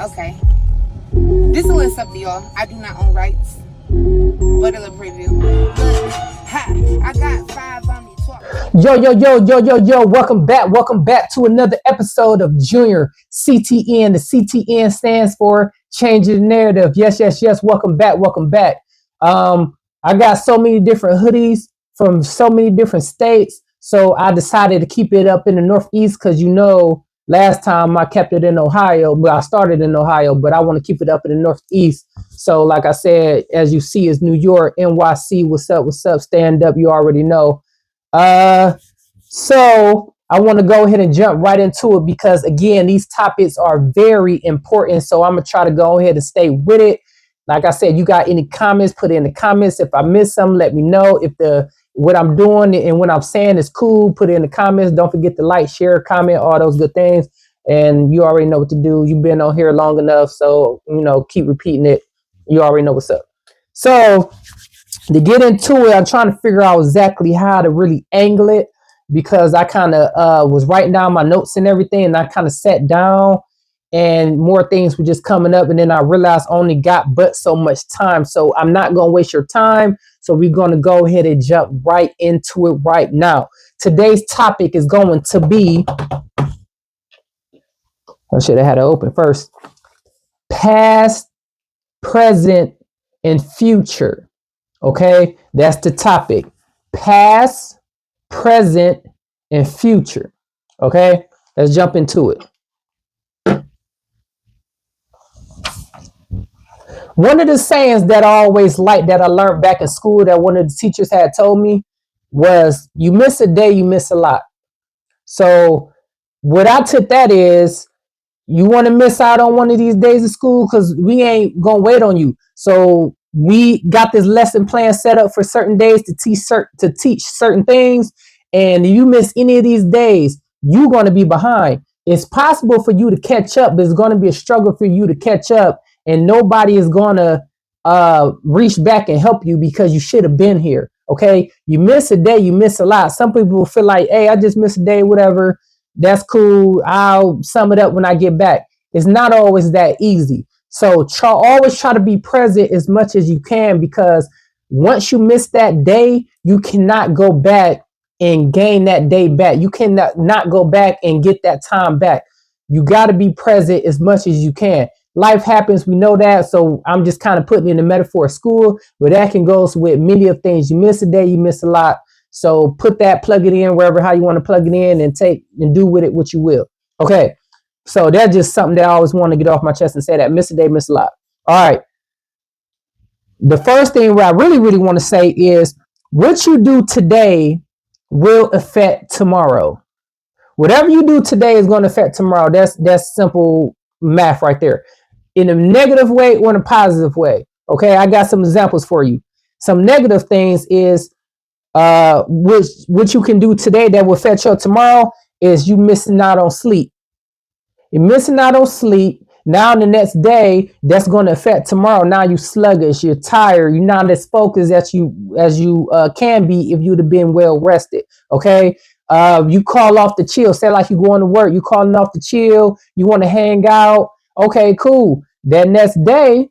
Okay. This is what's up, y'all. I do not own rights. But a little preview. Look, ha, I got 5 on me. Yo. Welcome back to another episode of Junyer CTN. The CTN stands for Changing the Narrative. Yes. Welcome back. I got so many different hoodies from so many different states. So I decided to keep it up in the Northeast because last time I kept it in Ohio, but I started in Ohio, but I want to keep it up in the Northeast. So like I said, as you see, is New York, NYC. What's up? Stand up. You already know. So I want to go ahead and jump right into it because again, these topics are very important. So I'm gonna try to go ahead and stay with it. Like I said, you got any comments, put it in the comments. If I miss something, let me know. If what I'm doing and what I'm saying is cool, put it in the comments. Don't forget to like, share, comment, all those good things. And you already know what to do. You've been on here long enough, so keep repeating it. You already know what's up. So to get into it, I'm trying to figure out exactly how to really angle it because I kind of was writing down my notes and everything, and I kind of sat down and more things were just coming up, and then I realized I only got but so much time. So I'm not going to waste your time. So we're going to go ahead and jump right into it right now. Today's topic is going to be, I should have had it open first, past, present, and future. Okay, that's the topic. Past, present, and future. Okay, let's jump into it. One of the sayings that I always liked that I learned back in school that one of the teachers had told me was, you miss a day, you miss a lot. So what I took that is, you want to miss out on one of these days of school because we ain't going to wait on you. So we got this lesson plan set up for certain days to teach certain things. And if you miss any of these days, you're going to be behind. It's possible for you to catch up, but it's going to be a struggle for you to catch up. And nobody is going to reach back and help you because you should have been here. Okay. You miss a day, you miss a lot. Some people will feel like, hey, I just missed a day, whatever. That's cool. I'll sum it up when I get back. It's not always that easy. So always try to be present as much as you can, because once you miss that day, you cannot go back and gain that day back. You cannot not go back and get that time back. You got to be present as much as you can. Life happens. We know that. So I'm just kind of putting in the metaphor of school, but that can go with many of things. You miss a day, you miss a lot. So plug it in wherever, how you want to plug it in, and take and do with it what you will. Okay. So that's just something that I always want to get off my chest and say, that miss a day, miss a lot. All right. The first thing what I really, really want to say is, what you do today will affect tomorrow. Whatever you do today is going to affect tomorrow. That's simple math right there. In a negative way or in a positive way. Okay. I got some examples for you. Some negative things is, what you can do today that will affect your tomorrow is you missing out on sleep. You're missing out on sleep. Now the next day, that's going to affect tomorrow. Now you sluggish, you're tired, you're not as focused as you can be if you'd have been well rested. Okay. You call off the chill. Say like you going to work, you calling off the chill, you want to hang out. Okay, cool. That next day,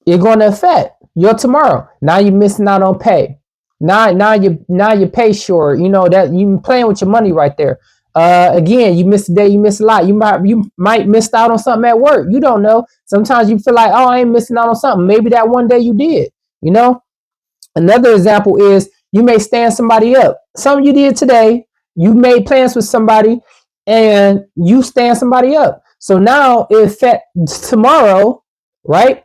you're going to affect your tomorrow. Now you're missing out on pay. Now you pay short. You know that you playing with your money right there. Again, you miss a day, you miss a lot. You might miss out on something at work. You don't know. Sometimes you feel like, oh, I ain't missing out on something. Maybe that one day you did. Another example is, you may stand somebody up. Something you did today, you made plans with somebody, and you stand somebody up. So now it affects tomorrow, right?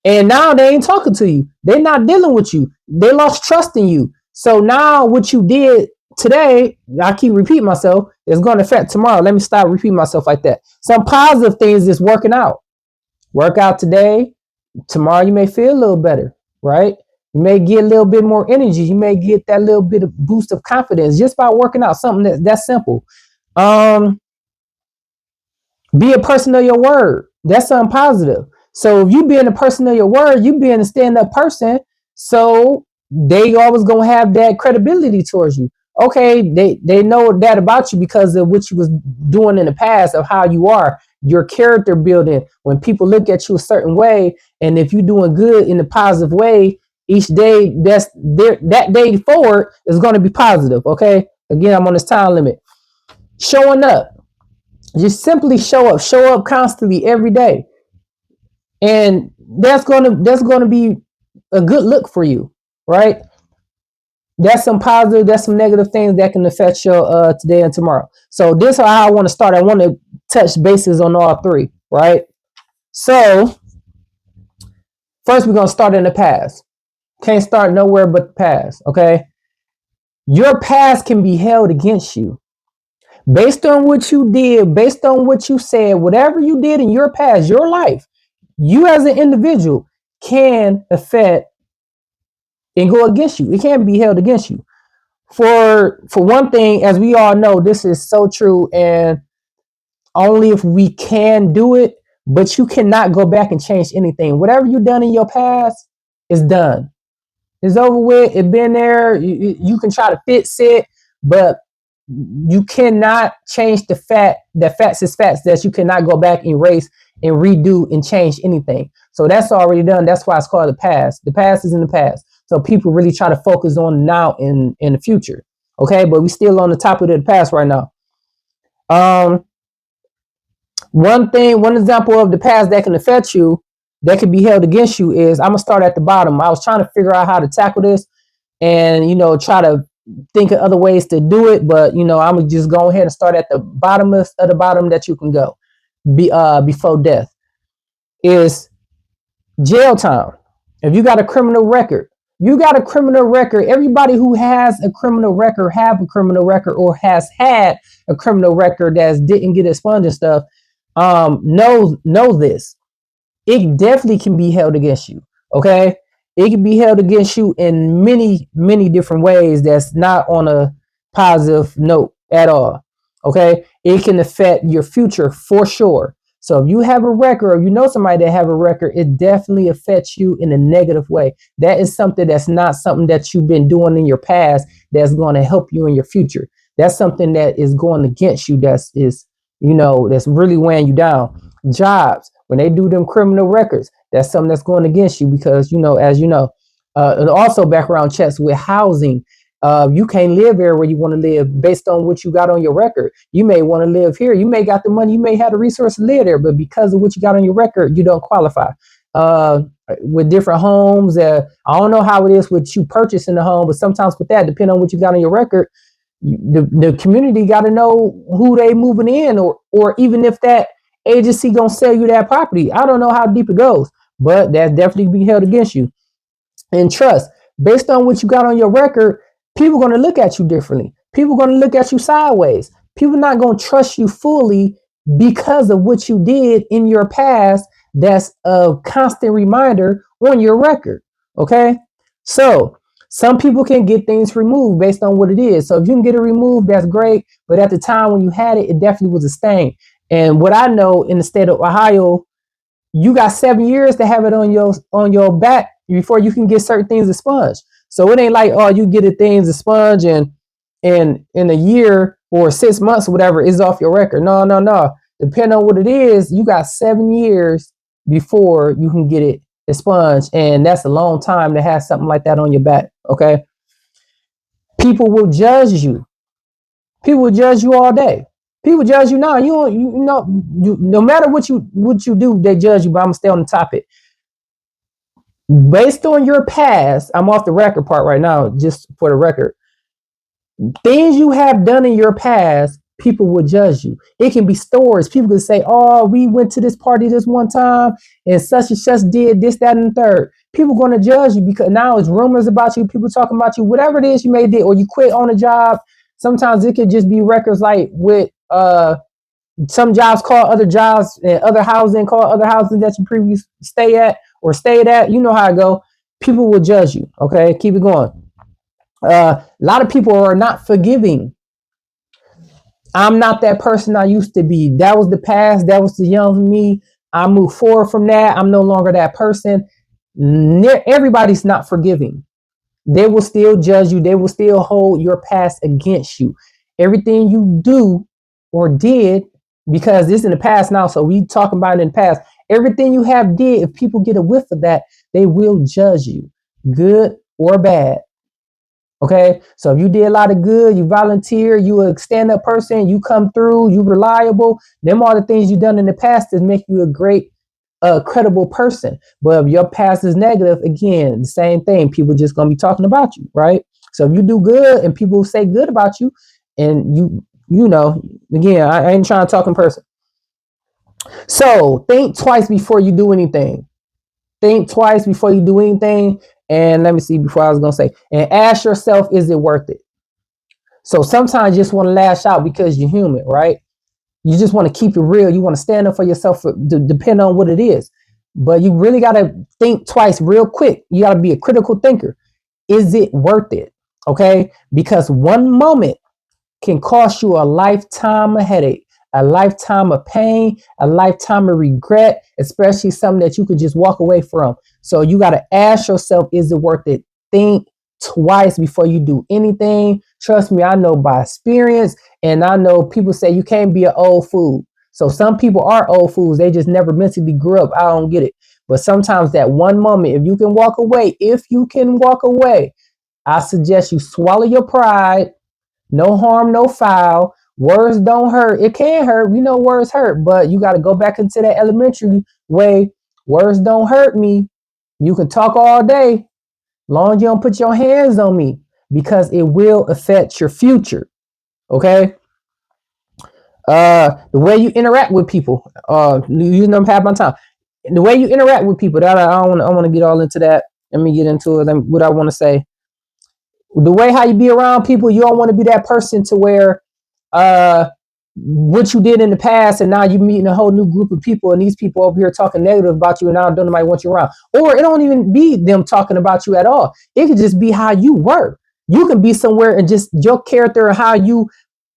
And now they ain't talking to you. They're not dealing with you. They lost trust in you. So now what you did today, I keep repeating myself, is going to affect tomorrow. Let me stop repeating myself like that. Some positive things is working out. Work out today. Tomorrow you may feel a little better, right? You may get a little bit more energy. You may get that little bit of boost of confidence just by working out. Something that's simple. Be a person of your word. That's something positive. So if you being a person of your word, you being a stand-up person, so they always gonna have that credibility towards you. Okay, they know that about you because of what you was doing in the past, of how you are. your character building. When people look at you a certain way, and if you're doing good in a positive way, each day that's there, that day forward is going to be positive. Okay. Again, I'm on this time limit. Showing up. Just simply show up. Show up constantly every day. And that's gonna be a good look for you, right? That's some positive, that's some negative things that can affect your today and tomorrow. So this is how I want to start. I want to touch bases on all three, right? So first we're gonna start in the past. Can't start nowhere but the past, okay? Your past can be held against you. Based on what you did, based on what you said, whatever you did in your past, your life, you as an individual can affect and go against you. It can be held against you. For one thing, as we all know, this is so true, and only if we can do it, but you cannot go back and change anything. Whatever you've done in your past is done. It's over with. It's been there. You can try to fix it, but you cannot change the fact that facts is facts, that you cannot go back, erase, and redo and change anything. So that's already done. That's why it's called the past. The past is in the past. So people really try to focus on now and in the future. Okay, but we still on the topic of the past right now. One example of the past that can affect you, that can be held against you, is I'm gonna start at the bottom. I was trying to figure out how to tackle this, and try to think of other ways to do it, but I'm gonna just go ahead and start at the bottomest of the bottom that you can go. Before death is jail time. If you got a criminal record, everybody who has a criminal record, have a criminal record, or has had a criminal record that didn't get expunged and stuff, know this. It definitely can be held against you. Okay, it can be held against you in many, many different ways that's not on a positive note at all. Okay, it can affect your future for sure. So if you have a record, or somebody that have a record, it definitely affects you in a negative way. That is something that's not something that you've been doing in your past that's going to help you in your future. That's something that is going against you. That's really weighing you down. Jobs, when they do them criminal records, that's something that's going against you, because and also background checks with housing. You can't live there where you want to live based on what you got on your record. You may want to live here. You may got the money. You may have the resource to live there, but because of what you got on your record, you don't qualify. With different homes, I don't know how it is with you purchasing the home, but sometimes with that, depending on what you got on your record, the community got to know who they moving in, or even if that agency gonna sell you that property. I don't know how deep it goes, but that's definitely be held against you. And trust, based on what you got on your record, people going to look at you differently. People going to look at you sideways. People not going to trust you fully because of what you did in your past. That's a constant reminder on your record. Okay, so some people can get things removed based on what it is. So if you can get it removed, that's great. But at the time when you had it, it definitely was a stain. And what I know, in the state of Ohio, you got 7 years to have it on your back before you can get certain things expunged. So it ain't like, oh, you get it things expunged and in a year or 6 months or whatever is off your record. No. Depending on what it is, you got 7 years before you can get it expunged, and that's a long time to have something like that on your back. Okay, people will judge you. People will judge you all day. People judge you now. No matter what you do, they judge you. But I'm gonna stay on the topic. Based on your past, I'm off the record part right now, just for the record. Things you have done in your past, people will judge you. It can be stories. People can say, "Oh, we went to this party this one time, and such did this, that, and the third." People going to judge you because now it's rumors about you. People talking about you. Whatever it is you may did, or you quit on a job. Sometimes it could just be records like with some jobs call other jobs, and other housing call other housing that you previously stayed at. You know how it go. People will judge you. Okay, keep it going. A lot of people are not forgiving. I'm not that person I used to be. That was the past. That was the young me. I moved forward from that. I'm no longer that person. Everybody's not forgiving. They will still judge you. They will still hold your past against you. Everything you do or did because this in the past now. So we talking about it in the past. Everything you have did, if people get a whiff of that, they will judge you, good or bad. Okay, so if you did a lot of good, you volunteer, you a stand-up person, you come through, you reliable, them all the things you done in the past that make you a great, credible person. But if your past is negative, again, the same thing. People just gonna be talking about you, right? So if you do good and people say good about you, and you know, again, I ain't trying to talk in person. So think twice before you do anything. Think twice before you do anything. And let me see, before I was going to say, and ask yourself, is it worth it? So sometimes you just want to lash out because you're human, right? You just want to keep it real. You want to stand up for yourself, depend on what it is. But you really got to think twice real quick. You got to be a critical thinker. Is it worth it? Okay. Because one moment can cost you a lifetime of headache, a lifetime of pain, a lifetime of regret, especially something that you could just walk away from. So you got to ask yourself, is it worth it? Think twice before you do anything. Trust me, I know by experience, and I know people say you can't be an old fool. So some people are old fools. They just never mentally grew up. I don't get it. But sometimes that one moment, if you can walk away, I suggest you swallow your pride. No harm, no foul. Words don't hurt. It can hurt. We know words hurt, but you got to go back into that elementary way. Words don't hurt me. You can talk all day, long as you don't put your hands on me, because it will affect your future. Okay. The way you interact with people. You know, have my time. The way you interact with people. That I don't want. I want to get all into that. Let me get into it. What I want to say. The way how you be around people, you don't want to be that person to where what you did in the past and now you meeting a whole new group of people and these people over here talking negative about you and now don't nobody want you around. Or it don't even be them talking about you at all. It could just be how you were. You can be somewhere and just your character and how you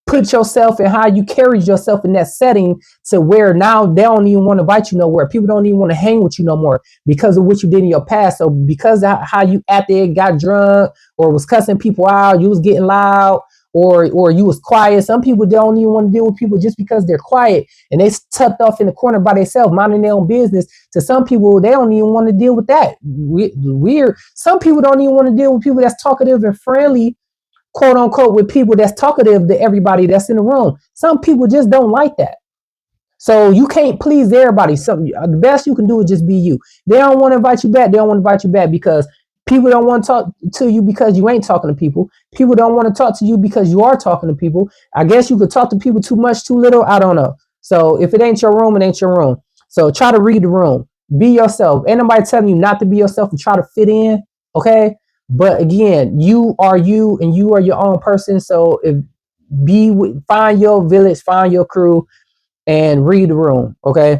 put yourself and how you carried yourself in that setting to where now they don't even want to invite you nowhere. People don't even want to hang with you no more because of what you did in your past. So because of how you acted, got drunk, or was cussing people out, you was getting loud, or you was quiet. Some people don't even want to deal with people just because they're quiet and they tucked off in the corner by themselves, minding their own business. To some people, they don't even want to deal with that. Weird. Some people don't even want to deal with people that's talkative and friendly, quote unquote, with people that's talkative to everybody that's in the room. Some people just don't like that. So you can't please everybody. So the best you can do is just be you. They don't want to invite you back. They don't want to invite you back because people don't want to talk to you because you ain't talking to people. People don't want to talk to you because you are talking to people. I guess you could talk to people too much, too little. I don't know. So if it ain't your room, it ain't your room. So try to read the room. Be yourself. Ain't nobody telling you not to be yourself and try to fit in. Okay. But again, you are you and you are your own person. So find your village, find your crew, and read the room. Okay.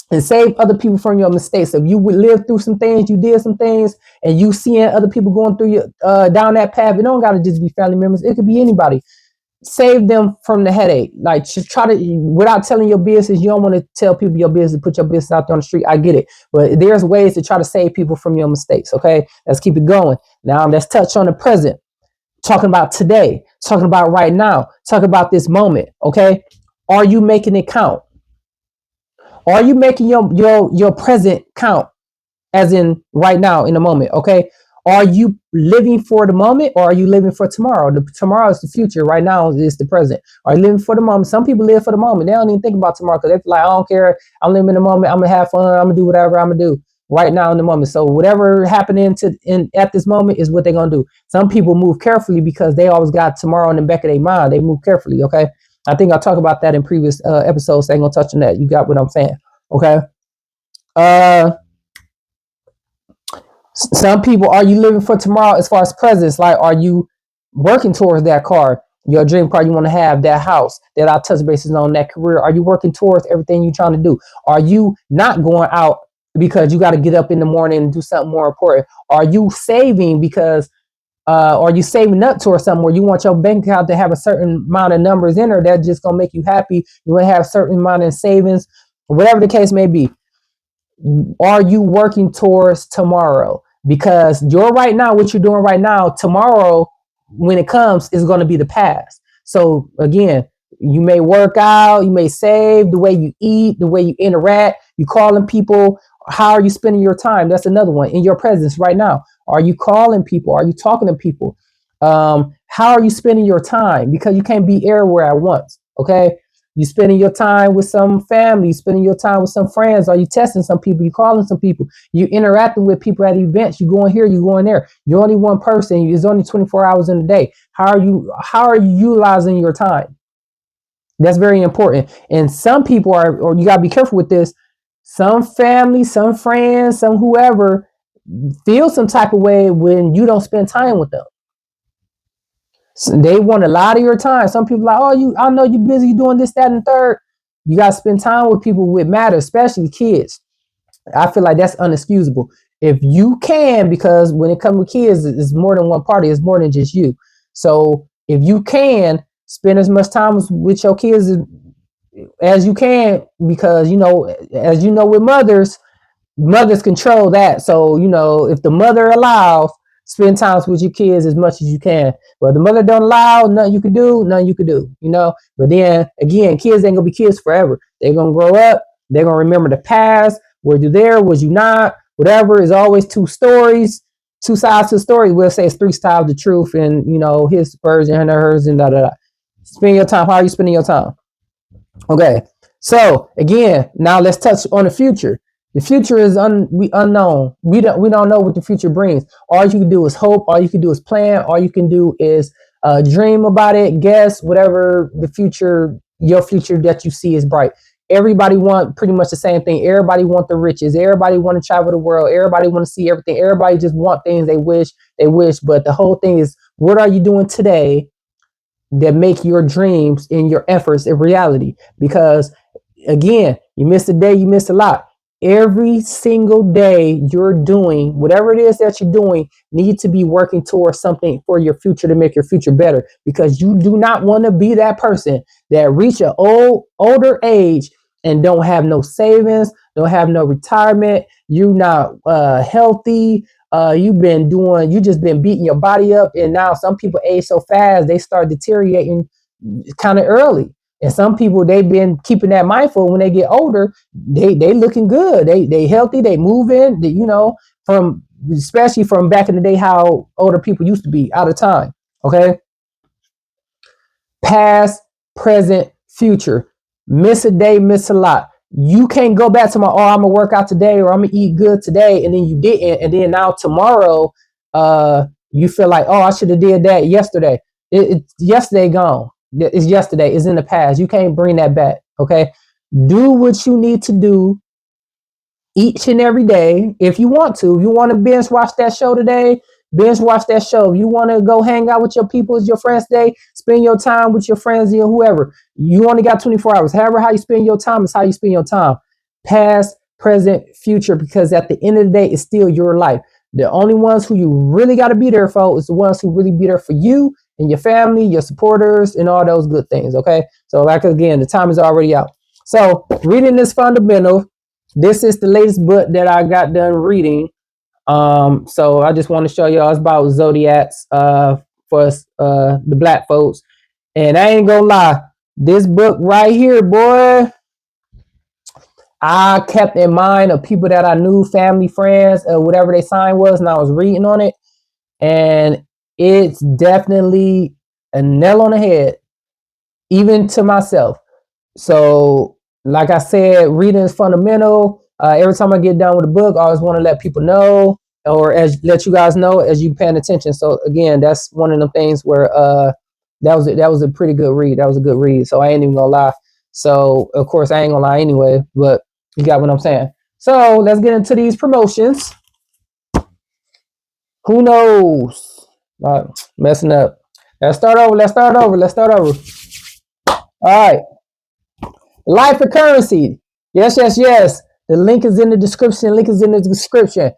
And save other people from your mistakes. If you would live through some things, you did some things, and you seeing other people going through your down that path, it don't gotta just be family members. It could be anybody. Save them from the headache. Like just try to, without telling your business. You don't want to tell people your business, put your business out there on the street. I get it, but there's ways to try to save people from your mistakes. Okay, let's keep it going. Now let's touch on the present. Talking about today. Talking about right now. Talking about this moment. Okay, are you making it count? Are you making your present count, as in right now in the moment? Okay. Are you living for the moment or are you living for tomorrow? Tomorrow is the future. Right now is the present. Are you living for the moment? Some people live for the moment. They don't even think about tomorrow because they're like, I don't care. I'm living in the moment. I'm gonna have fun. I'm gonna do whatever I'm gonna do right now in the moment. So whatever happening at this moment is what they're gonna do. Some people move carefully because they always got tomorrow in the back of their mind. They move carefully. Okay. I think I talked about that in previous episodes. So I ain't gonna touch on that. You got what I'm saying? Okay. Uh, some people, are you living for tomorrow as far as presence? Like, are you working towards that car, your dream car you want to have, that house that I touch bases on, that career? Are you working towards everything you're trying to do? Are you not going out because you got to get up in the morning and do something more important? Are you saving because are you saving up towards something where you want your bank account to have a certain amount of numbers in there that's just gonna make you happy? You want to have a certain amount of savings, whatever the case may be. Are you working towards tomorrow? Because you're right now, what you're doing right now, tomorrow, when it comes, is going to be the past. So again, You may work out, you may save, the way you eat, the way you interact, you calling people. How are you spending your time? That's another one. In your presence right now, are you calling people? Are you talking to people? How are you spending your time? Because you can't be everywhere at once. Okay, you spending your time with some family, you spending your time with some friends. Are you testing some people? You calling some people? You interacting with people at events? You going here, you going there. You're only one person. It's only 24 hours in a day. How are you utilizing your time? That's very important. And some people are, or you gotta be careful with this. Some family, some friends, some whoever feel some type of way when you don't spend time with them. So they want a lot of your time. Some people are like, oh, I know you're busy doing this, that, and third. You gotta spend time with people with matter, especially kids. I feel like that's unexcusable. If you can, because when it comes with kids, it's more than one party. It's more than just you. So if you can spend as much time with your kids as you can, because as you know, with mothers control that. So if the mother allows, spend time with your kids as much as you can. But the mother don't allow, nothing you can do. But then again, kids ain't gonna be kids forever. They're gonna grow up. They're gonna remember the past. Were you there? Was you not? Whatever. Is always two stories, two sides to the story. We'll say it's three sides of the truth, and his version and hers and da da da. Spend your time. How are you spending your time? Okay, so again, now let's touch on the future. The future is unknown. We don't know what the future brings. All you can do is hope. All you can do is plan. All you can do is dream about it, guess, whatever your future that you see is bright. Everybody want pretty much the same thing. Everybody want the riches. Everybody want to travel the world. Everybody want to see everything. Everybody just want things they wish. But the whole thing is, what are you doing today that make your dreams and your efforts a reality? Because again, you miss a day, you miss a lot. Every single day you're doing whatever it is that you're doing need to be working towards something for your future to make your future better, because you do not want to be that person that reach an older age and don't have no savings, don't have no retirement, you're not healthy, you just been beating your body up, and now some people age so fast they start deteriorating kind of early. And some people, they've been keeping that mindful. When they get older, they looking good, they healthy, they moving, from especially from back in the day, how older people used to be out of time. Okay, past, present, future. Miss a day, miss a lot. You can't go back to I'm gonna work out today, or I'm gonna eat good today, and then you didn't, and then now tomorrow you feel like, oh, I should have did that yesterday. It's yesterday gone. It's yesterday. It's in the past. You can't bring that back. Okay, do what you need to do each and every day. If you want to, if you want to binge watch that show today, binge watch that show. If you want to go hang out with your people, your friends today, spend your time with your friends and whoever. You only got 24 hours. However, how you spend your time is how you spend your time. Past, present, future, because at the end of the day, it's still your life. The only ones who you really got to be there for is the ones who really be there for you and your family, your supporters, and all those good things. Okay. So like, again, the time is already out. So reading is fundamental. This is the latest book that I got done reading. So I just want to show y'all, it's about zodiacs for us, the black folks. And I ain't gonna lie, this book right here, boy, I kept in mind of people that I knew, family, friends, whatever their sign was, and I was reading on it. And it's definitely a nail on the head, even to myself. So, like I said, reading is fundamental. Every time I get done with a book, I always want to let people know, or let you guys know as you paying attention. So again, that's one of the things where that was a pretty good read. That was a good read. So I ain't even gonna lie. So of course I ain't gonna lie anyway, but you got what I'm saying. So let's get into these promotions. Who knows? Messing up. Let's start over. All right. Life for currency. Yes. The link is in the description.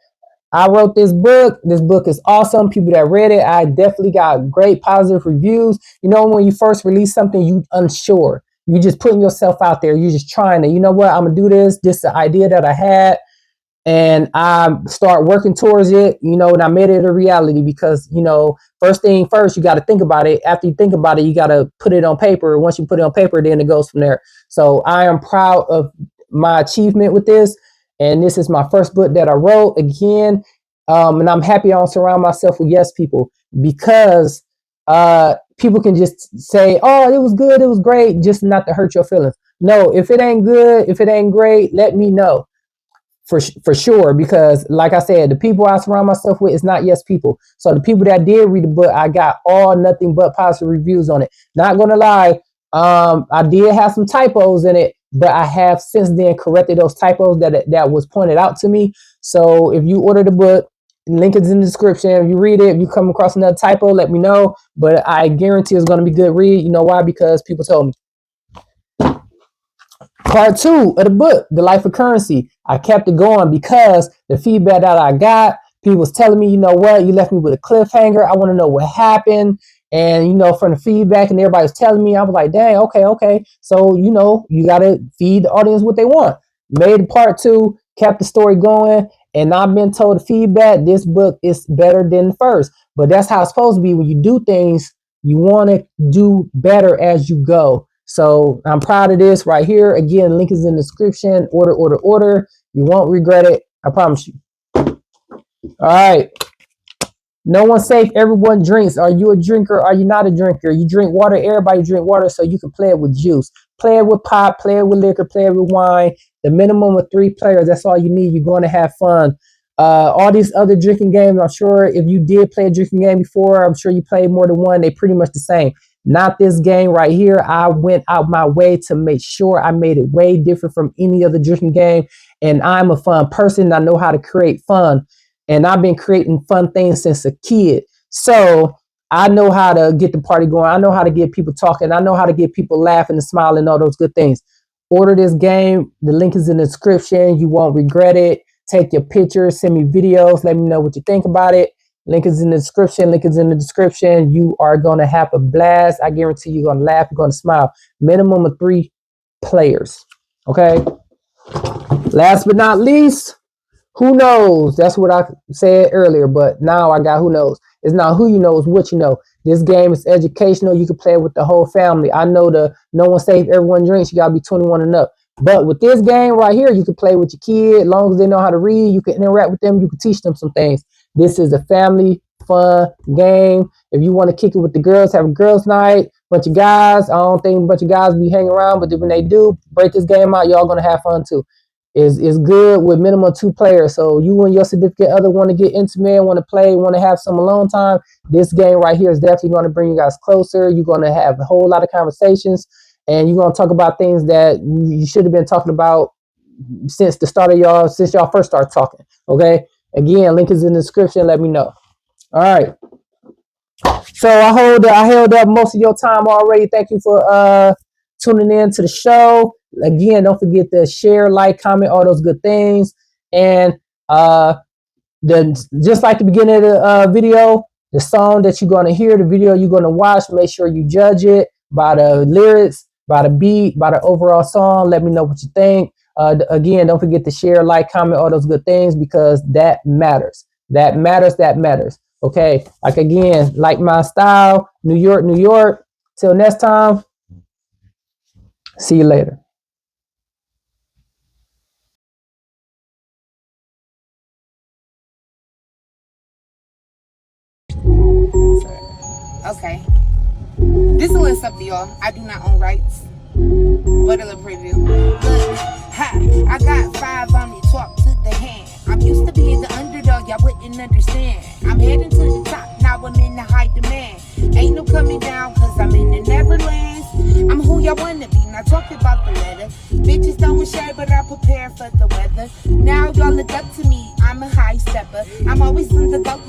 I wrote this book. This book is awesome. People that read it, I definitely got great positive reviews. When you first release something, you unsure. You just putting yourself out there. You're just trying to, I'm going to do this. This is the idea that I had. and I start working towards it, and I made it a reality because, first thing first, you got to think about it. After you think about it, you got to put it on paper. Once you put it on paper, then it goes from there. So I am proud of my achievement with this. And this is my first book that I wrote again. And I'm happy I don't surround myself with yes people, because people can just say, oh, it was good, it was great, just not to hurt your feelings. No, if it ain't good, if it ain't great, let me know. For sure, because like I said, the people I surround myself with is not yes people. So the people that did read the book, I got all nothing but positive reviews on it. Not gonna lie, I did have some typos in it, but I have since then corrected those typos that was pointed out to me. So if you order the book, link is in the description. If you read it, if you come across another typo, let me know. But I guarantee it's gonna be good read. You know why? Because people told me. Part 2 of the book, The Life of Currency. I kept it going because the feedback that I got, people was telling me, you know what, you left me with a cliffhanger. I want to know what happened. And, from the feedback and everybody was telling me, I was like, dang, okay. So, you got to feed the audience what they want. Made part 2, kept the story going. And I've been told the feedback, this book is better than the first. But that's how it's supposed to be. When you do things, you want to do better as you go. So I'm proud of this right here. Again, link is in the description. Order. You won't regret it. I promise you. All right. No one's safe. Everyone drinks. Are you a drinker? Are you not a drinker? You drink water. Everybody drink water, so you can play it with juice. Play it with pop. Play it with liquor. Play it with wine. The minimum of 3 players. That's all you need. You're going to have fun. All these other drinking games, I'm sure if you did play a drinking game before, I'm sure you played more than one. They pretty much the same. Not this game right here. I went out my way to make sure I made it way different from any other drinking game. And I'm a fun person. I know how to create fun. And I've been creating fun things since a kid. So I know how to get the party going. I know how to get people talking. I know how to get people laughing and smiling, all those good things. Order this game. The link is in the description. You won't regret it. Take your pictures, send me videos. Let me know what you think about it. Link is in the description. You are going to have a blast. I guarantee you're going to laugh. You're going to smile. Minimum of 3 players. Okay. Last but not least, who knows? That's what I said earlier, but now I got who knows. It's not who you know, it's what you know. This game is educational. You can play it with the whole family. I know the no one safe, everyone drinks. You got to be 21 and up. But with this game right here, you can play with your kid. As long as they know how to read, you can interact with them. You can teach them some things. This is a family fun game. If you want to kick it with the girls, have a girls' night. Bunch of guys. I don't think a bunch of guys be hanging around, but when they do, break this game out. Y'all gonna have fun too. It's good with minimum 2 players. So you and your significant other want to get intimate, want to play, want to have some alone time. This game right here is definitely going to bring you guys closer. You're going to have a whole lot of conversations, and you're going to talk about things that you should have been talking about since y'all first started talking. Okay. Again, link is in the description. Let me know. All right. So I held up most of your time already. Thank you for tuning in to the show. Again, don't forget to share, like, comment, all those good things. And just like the beginning of the video, the song that you're going to hear, the video you're going to watch, make sure you judge it by the lyrics, by the beat, by the overall song. Let me know what you think. Again, don't forget to share, like, comment, all those good things, because that matters. That matters. Okay. Like, again, like my style, New York. Till next time. See you later. Okay. This is a little something, y'all. I do not own rights. But a little preview. Look, I got 5 on me, talk to the hand. I'm used to being the underdog, y'all wouldn't understand. I'm heading to the top, now I'm in the high demand. Ain't no coming down, cause I'm in the Neverlands. I'm who y'all wanna be, not talking about the letter. Bitches don't share, but I prepare for the weather. Now y'all look up to me, I'm a high stepper. I'm always in the go,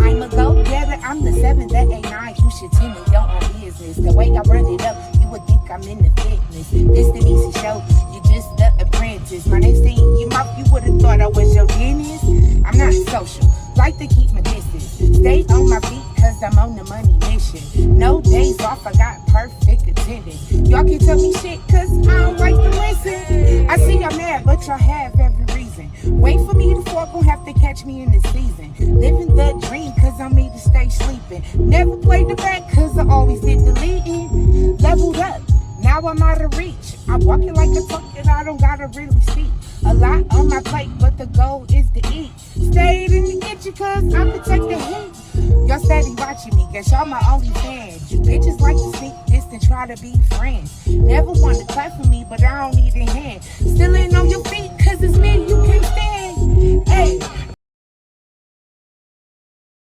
I'm a go-getter. I'm the 7, that ain't 9, you should tend to your own business. The way I run it up, you would think I'm in the fitness. This the Neese show, you just the apprentice. My next thing in your mouth, you would've thought I was your dentist. I'm not social, like to keep my distance. Stay on my feet, cause I'm on the money mission. No days off, I got perfect attendance. Y'all can tell me shit, cause I don't like to listen. I see y'all mad, but y'all have every reason. reason. Wait for me to fall, gon' have to catch me in the season. Living the dream, cause I'm made to stay sleeping. Never played the back, cause I always did the leading. Leveled up, now I'm out of reach. I'm walking like a talk and I don't gotta really speak. A lot on my plate, but the goal is to eat. Stayed in the kitchen cause I protect the heat. Y'all steady watching me, guess y'all my only fans. You bitches like to sneak this and try to be friends. Never want to clap for me, but I don't need a hand. Still ain't on your